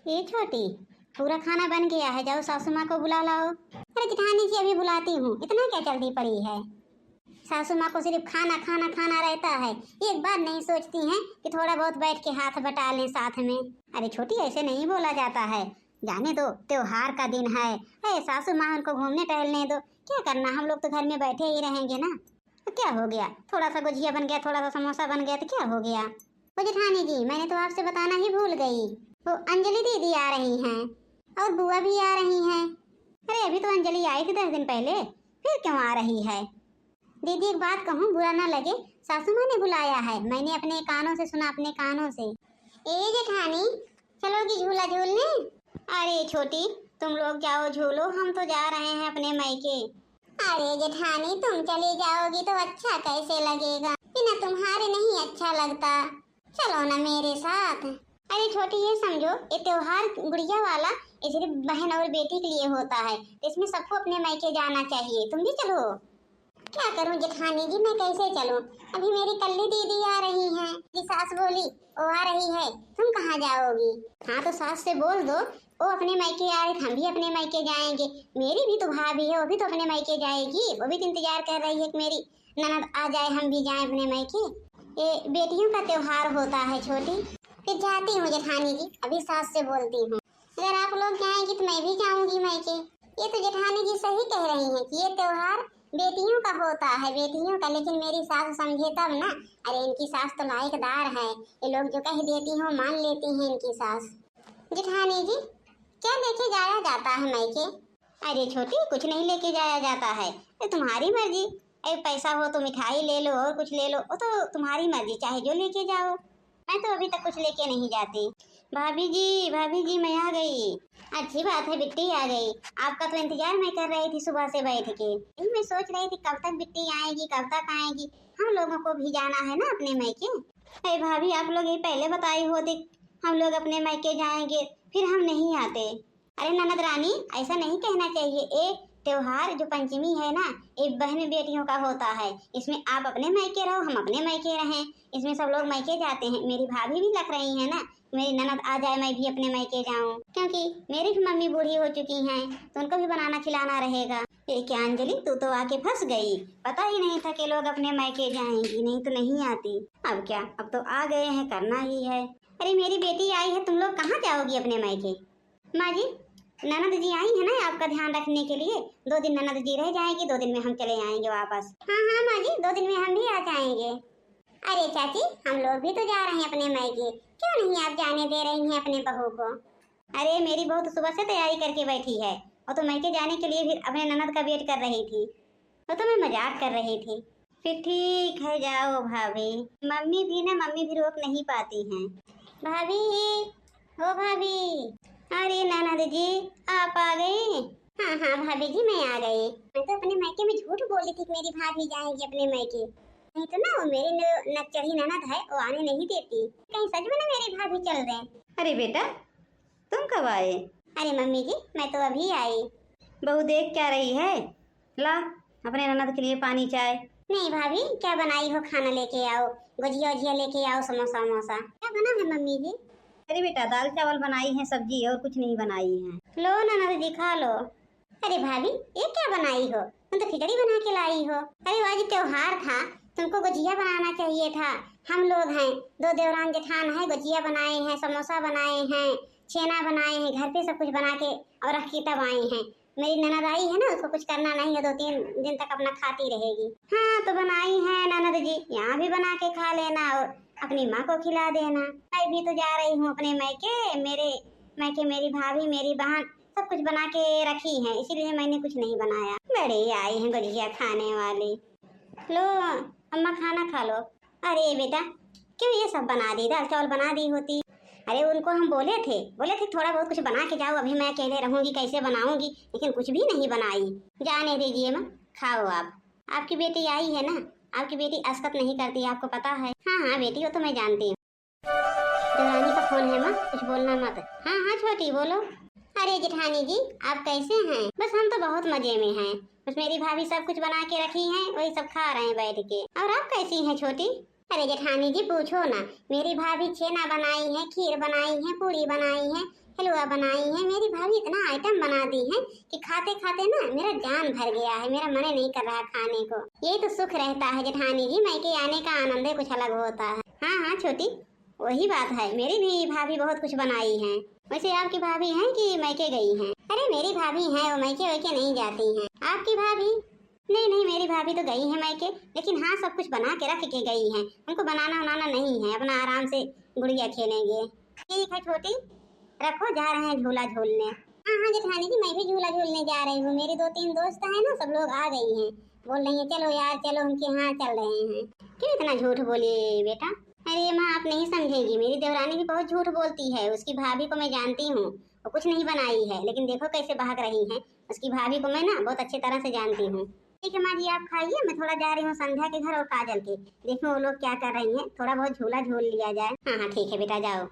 ये छोटी, पूरा खाना बन गया है, जाओ सासू माँ को बुला लाओ। अरे जेठानी जी अभी बुलाती हूँ, इतना क्या जल्दी पड़ी है। सासू माँ को सिर्फ खाना खाना खाना रहता है, एक बार नहीं सोचती हैं कि थोड़ा बहुत बैठ के हाथ बटा लें साथ में। अरे छोटी ऐसे नहीं बोला जाता है, जाने दो, त्योहार का दिन है। अरे सासू माँ उनको घूमने टहलने दो, क्या करना, हम लोग तो घर में बैठे ही रहेंगे ना। तो क्या हो गया, थोड़ा सा गुजिया बन गया, थोड़ा सा समोसा बन गया तो क्या हो गया। वो जेठानी जी मैंने तो आपसे बताना ही भूल गई, वो अंजलि दीदी आ रही हैं और बुआ भी आ रही हैं। अरे अभी तो अंजलि आई थी 10 दिन पहले, फिर क्यों आ रही है। दीदी एक बात कहूँ, बुरा ना लगे, सासू माँ ने बुलाया है, मैंने अपने कानों से सुना, अपने कानों से। ए जेठानी चलोगी झूला झूलने। अरे छोटी तुम लोग जाओ झूलो, हम तो जा रहे हैं अपने मायके। अरे जेठानी तुम चली जाओगी तो अच्छा कैसे लगेगा, बिना तुम्हारे नहीं अच्छा लगता, चलो ना मेरे साथ। अरे छोटी ये समझो, ये त्योहार गुड़िया वाला ये सिर्फ बहन और बेटी के लिए होता है, इसमें सबको अपने मायके जाना चाहिए, तुम भी चलो। क्या करूं जेठानी जी, मैं कैसे चलूं, अभी मेरी कल्ली दीदी आ रही हैं, मेरी सास बोली वो आ रही है, तुम कहाँ जाओगी। हाँ तो सास से बोल दो, वो अपने मायके आ रही, हम भी अपने मायके जाएंगे, मेरी भी तो भाभी है, वो भी तो अपने मायके जाएगी, वो भी तो इंतजार कर रही है कि मेरी ननद आ जाए, हम भी जाए अपने मायके। ये बेटियों का त्योहार होता है छोटी। फिर जाती हूँ जेठानी जी, अभी सास से बोलती हूँ, अगर आप लोग जाएंगी तो मैं भी जाऊंगी मायके। ये तो जेठानी जी सही कह रही हैं कि ये त्योहार बेटियों का होता है, बेटियों का, लेकिन मेरी सास समझे तब ना। अरे इनकी सास तो लायकदार है, ये लोग जो कह देती हो मान लेती हैं इनकी सास। जेठानी जी क्या लेके जाया जाता है मायके। अरे छोटी कुछ नहीं लेके जाया जाता है, ये तुम्हारी मर्जी, अरे पैसा हो तो मिठाई ले लो और कुछ ले लो, वो तो तुम्हारी मर्जी, चाहे जो लेके जाओ, मैं तो अभी तक कुछ लेके नहीं जाती। भाभी जी मैं आ गई। अच्छी बात है बिट्टी आ गई, आपका तो इंतजार मैं कर रही थी सुबह से बैठ के, मैं सोच रही थी कब तक बिट्टी आएगी, कब तक आएगी, हम लोगों को भी जाना है ना अपने मायके। अरे भाभी आप लोग ये पहले बताई होते, हम लोग अपने मायके जाएंगे, फिर हम नहीं आते। अरे ननद रानी ऐसा नहीं कहना चाहिए, एक त्योहार जो पंचमी है ना, एक बहन बेटियों का होता है, इसमें आप अपने मायके रहो, हम अपने मायके रहें, इसमें सब लोग मायके जाते हैं। मेरी भाभी भी लग रही है ना, मेरी ननद आ जाए मैं भी अपने मायके जाऊं, क्योंकि मेरी भी मम्मी बूढ़ी हो चुकी हैं तो उनको भी बनाना खिलाना रहेगा। ये क्या अंजलि, तू तो आके फंस गई, पता ही नहीं था कि लोग अपने मायके जाएंगी, नहीं तो नहीं आती। अब क्या, अब तो आ गए हैं, करना ही है। अरे मेरी बेटी आई है, तुम लोग कहाँ जाओगी अपने मायके। माँ जी ननद जी आई है ना आपका ध्यान रखने के लिए, 2 दिन ननद जी रह जाएंगी, 2 दिन में हम चले आएंगे वापस। हाँ हाँ माँ जी 2 दिन में हम भी आ जाएंगे। अरे चाची हम लोग भी तो जा रहे हैं अपने मायके, क्यों नहीं आप जाने दे रही हैं अपने बहू को। अरे मेरी बहू तो सुबह से तैयारी करके बैठी है, वो तो मायके जाने के लिए फिर अपने ननद का वेट कर रही थी, वो तो मैं मजाक कर रही थी। फिर ठीक है जाओ भाभी, मम्मी भी रोक नहीं पाती हैं। भाभी ओ भाभी। अरे ननद जी आप आ गए। हाँ हाँ भाभी जी मैं आ गई, मैं तो अपने मायके में झूठ बोली थी कि मेरी भाभी जाएंगी अपने मायके, नहीं तो ना वो मेरी नचढ़ी ननद है, वो आने नहीं देती, कहीं सच में ना मेरी भाभी चल रहे। अरे बेटा तुम कब आए। अरे मम्मी जी मैं तो अभी आई। बहू देख क्या रही है, ला अपने ननद के लिए पानी चाय। नहीं भाभी क्या बनाई हो, खाना लेके आओ, गुजिया उजिया लेके आओ, समोसा वमोसा क्या बना है मम्मी जी। अरे बेटा दाल चावल बनाई है, सब्जी और कुछ नहीं बनाई है। लो ननद जी खा लो। अरे भाभी ये क्या बनाई हो, तुम तो खिचड़ी बना के लाई हो। अरे आज त्योहार था, तुमको गुजिया बनाना चाहिए था, हम लोग हैं 2 देवरान जेठान है, गुजिया बनाए हैं, समोसा बनाए हैं, छेना बनाए हैं, घर पे सब कुछ बना के और रख के तब आए हैं। मेरी ननद आई है ना, उसको कुछ करना नहीं है, 2-3 दिन तक अपना खाती रहेगी। हाँ तो बनाई है ननद जी, यहाँ भी बना के खा लेना और अपनी माँ को खिला देना। मैं भी तो जा रही हूँ अपने मायके, मेरे मायके मेरी भाभी मेरी बहन सब कुछ बना के रखी है, इसीलिए मैंने कुछ नहीं बनाया। बड़े आई हैं गुजिया खाने वाली, लो अम्मा खाना खा लो। अरे बेटा क्यों ये सब बना दी, दाल चावल बना दी होती। अरे उनको हम बोले थे थोड़ा बहुत कुछ बना के जाओ, अभी मैं अकेले रहूंगी कैसे बनाऊंगी, लेकिन कुछ भी नहीं बनाई। जाने दीजिए माँ, खाओ आप, आपकी बेटी आई है ना, आपकी बेटी असकत नहीं करती, आपको पता है। हाँ हाँ बेटी हो तो मैं जानती हूँ। देवरानी का फोन है माँ, कुछ बोलना मत। हाँ हाँ छोटी बोलो। अरे जेठानी जी आप कैसे हैं। बस हम तो बहुत मजे में हैं, बस मेरी भाभी सब कुछ बना के रखी है, वही सब खा रहे हैं बैठ के। और आप कैसी हैं छोटी। अरे जेठानी जी पूछो ना, मेरी भाभी छेना बनाई है, खीर बनाई है, पूरी बनाई है, हलवा बनाई है मेरी भाभी, इतना आइटम बना दी है कि खाते खाते ना मेरा जान भर गया है, मेरा मन नहीं कर रहा खाने को। ये तो सुख रहता है जेठानी जी, मायके आने का आनंद है कुछ अलग होता है। हाँ हाँ छोटी, वही बात है, मेरी भी भाभी बहुत कुछ बनाई है। वैसे आपकी भाभी हैं कि मायके गई हैं? अरे मेरी भाभी हैं, वो मायके वैके नहीं जाती हैं। आपकी भाभी? नहीं नहीं, मेरी भाभी तो गई है मायके, लेकिन हाँ सब कुछ बना के रख के गई हैं। उनको बनाना बनाना नहीं है, अपना आराम से गुड़िया खेलेंगे। ठीक है छोटी, रखो, जा रहे हैं झूला झूलने। हाँ हाँ जेठानी जी, मैं भी झूला झूलने जा रही हूँ। मेरी 2-3 दोस्त हैं ना, सब लोग आ गई हैं, बोल रही हैं चलो यार चलो, उनके यहाँ चल रहे हैं। क्यों इतना झूठ बोली बेटा? अरे माँ आप नहीं समझेगी, मेरी देवरानी भी बहुत झूठ बोलती है। उसकी भाभी को मैं जानती हूँ, वो कुछ नहीं बनाई है, लेकिन देखो कैसे भाग रही है। उसकी भाभी को मैं ना बहुत अच्छी तरह से जानती हूँ। ठीक है माँ जी, आप खाइए, मैं थोड़ा जा रही हूँ संध्या के घर और काजल के, देखो वो लोग क्या कर रही हैं, थोड़ा बहुत झूला झूल लिया जाए। हाँ हाँ ठीक है बेटा, जाओ।